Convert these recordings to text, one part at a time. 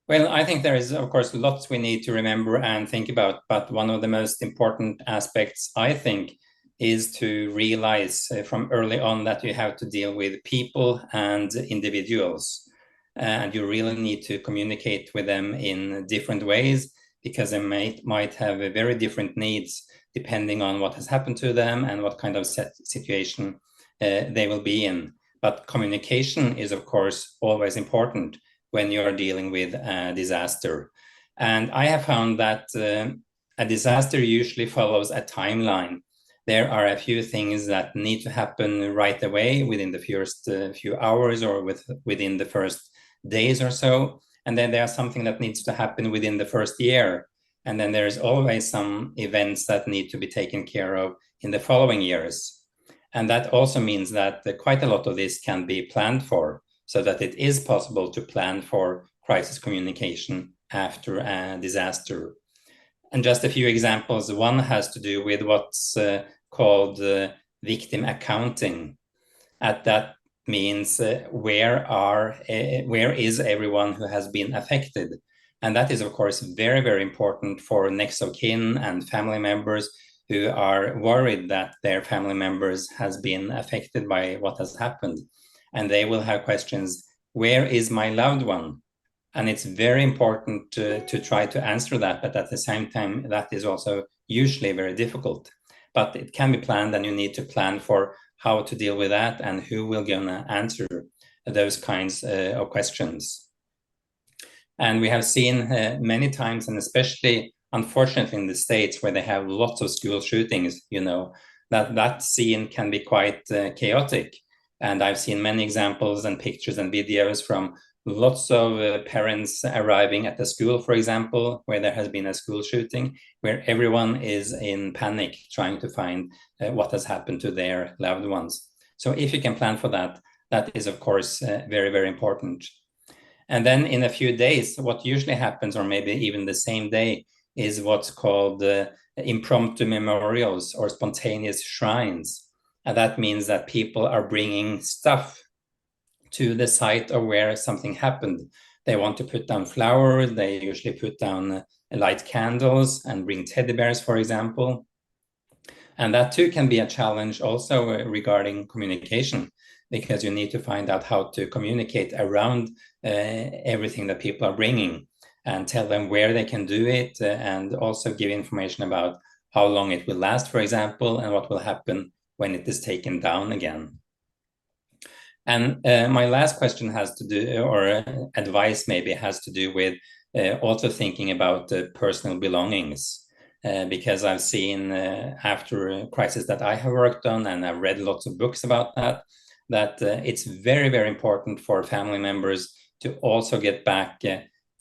Well, I think there is, of course, lots we need to remember and think about. But one of the most important aspects, I think, is to realize from early on that you have to deal with people and individuals. And you really need to communicate with them in different ways because they might have very different needs depending on what has happened to them and what kind of situation they will be in. But communication is, of course, always important when you're dealing with a disaster. And I have found that a disaster usually follows a timeline. There are a few things that need to happen right away within the first few hours or within the first days or so. And then there's something that needs to happen within the first year. And then there's always some events that need to be taken care of in the following years. And that also means that quite a lot of this can be planned for, so that it is possible to plan for crisis communication after a disaster. And just a few examples. One has to do with what's called victim accounting. That means where is everyone who has been affected? And that is, of course, very, very important for next of kin and family members who are worried that their family members has been affected by what has happened. And they will have questions, where is my loved one? And it's very important to try to answer that, but at the same time, that is also usually very difficult. But it can be planned, and you need to plan for how to deal with that and who will gonna answer those kinds of questions. And we have seen many times, and especially unfortunately in the States where they have lots of school shootings, that scene can be quite chaotic. And I've seen many examples and pictures and videos from lots of parents arriving at the school, for example, where there has been a school shooting, where everyone is in panic trying to find what has happened to their loved ones. So if you can plan for that, that is, of course, very, very important. And then in a few days, what usually happens, or maybe even the same day, is what's called impromptu memorials or spontaneous shrines. And that means that people are bringing stuff to the site of where something happened. They want to put down flowers, they usually put down light candles and bring teddy bears, for example. And that too can be a challenge also regarding communication, because you need to find out how to communicate around everything that people are bringing and tell them where they can do it, and also give information about how long it will last, for example, and what will happen when it is taken down again. And my last question has to do, or advice maybe, has to do with also thinking about personal belongings. Because I've seen after a crisis that I have worked on, and I've read lots of books about that it's very, very important for family members to also get back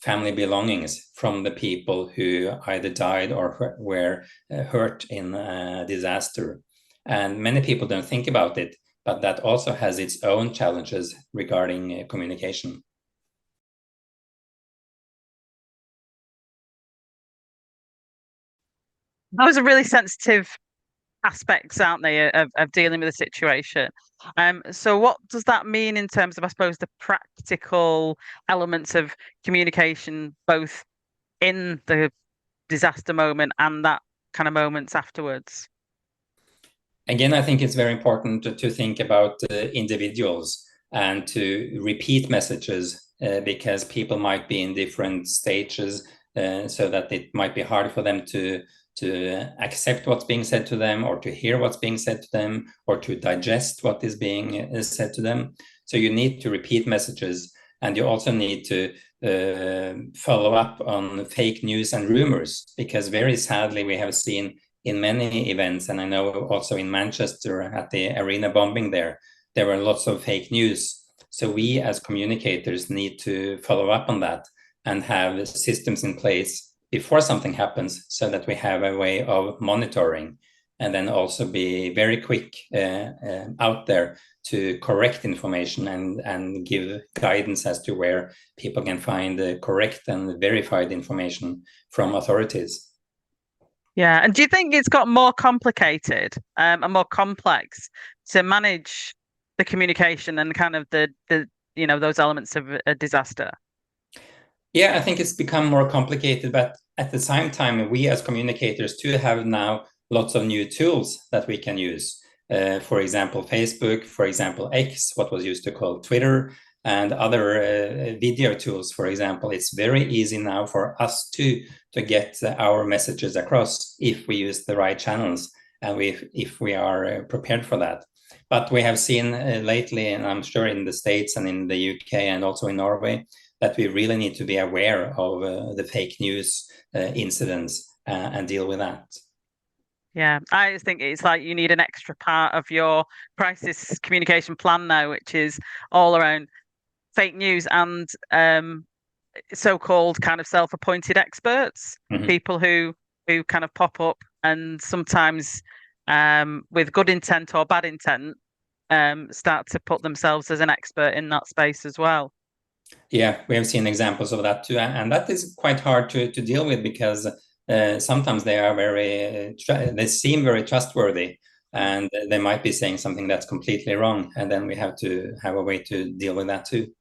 family belongings from the people who either died or were hurt in a disaster. And many people don't think about it, but that also has its own challenges regarding communication. Those are really sensitive aspects, aren't they, of dealing with the situation. So what does that mean in terms of, I suppose, the practical elements of communication, both in the disaster moment and that kind of moments afterwards? Again, I think it's very important to think about individuals and to repeat messages because people might be in different stages, so that it might be hard for them to accept what's being said to them, or to hear what's being said to them, or to digest what is being said to them. So you need to repeat messages, and you also need to follow up on fake news and rumors, because very sadly we have seen in many events, and I know also in Manchester at the arena bombing there were lots of fake news. So we as communicators need to follow up on that and have systems in place before something happens, so that we have a way of monitoring, and then also be very quick out there to correct information and give guidance as to where people can find the correct and verified information from authorities. Yeah. And do you think it's got more complicated and more complex to manage the communication and kind of the those elements of a disaster? Yeah, I think it's become more complicated, but at the same time, we as communicators too have now lots of new tools that we can use. For example, Facebook, for example, X, what was used to call Twitter, and other video tools, for example. It's very easy now for us to get our messages across if we use the right channels and if we are prepared for that. But we have seen lately, and I'm sure in the States and in the UK and also in Norway, that we really need to be aware of the fake news incidents and deal with that. Yeah, I just think it's like you need an extra part of your crisis communication plan now, which is all around fake news and so-called kind of self-appointed experts, Mm-hmm. people who kind of pop up and sometimes with good intent or bad intent start to put themselves as an expert in that space as well. Yeah, we have seen examples of that too, and that is quite hard to deal with because sometimes they are they seem very trustworthy, and they might be saying something that's completely wrong, and then we have to have a way to deal with that too.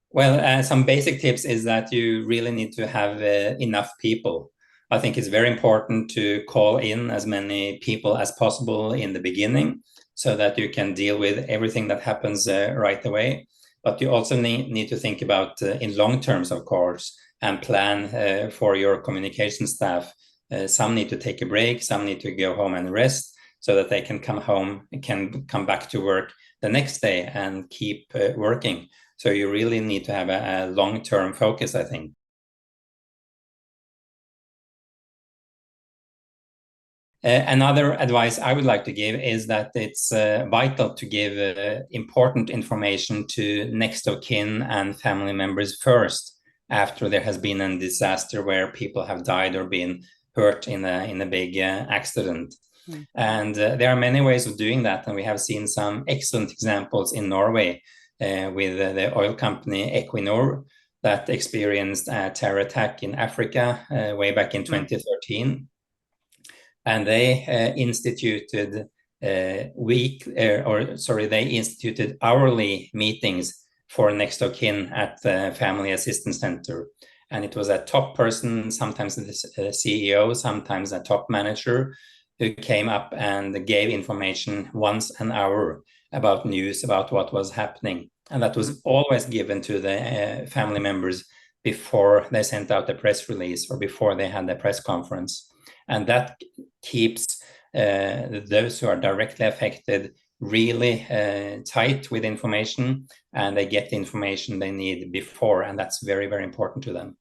Well, some basic tips is that you really need to have enough people. I think it's very important to call in as many people as possible in the beginning so that you can deal with everything that happens right away. But you also need to think about in long terms, of course, and plan for your communication staff. Some need to take a break, some need to go home and rest so that they can come home, can come back to work the next day and keep working. So you really need to have a long-term focus, I think. Another advice I would like to give is that it's vital to give important information to next of kin and family members first, after there has been a disaster where people have died or been hurt in a big accident. Mm. And there are many ways of doing that, and we have seen some excellent examples in Norway with the oil company Equinor that experienced a terror attack in Africa way back in 2013. And they instituted they instituted hourly meetings for next of kin at the Family Assistance Center. And it was a top person, sometimes the CEO, sometimes a top manager, who came up and gave information once an hour about news, about what was happening. And that was always given to the family members before they sent out the press release or before they had the press conference. And that keeps those who are directly affected really tight with information, and they get the information they need before, and that's very, very important to them.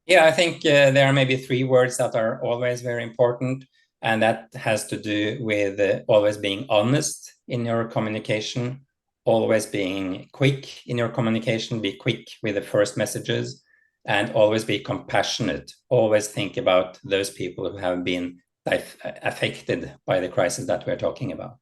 Yeah, I think there are maybe 3 words that are always very important, and that has to do with always being honest in your communication, always being quick in your communication, be quick with the first messages, and always be compassionate. Always think about those people who have been affected by the crisis that we're talking about.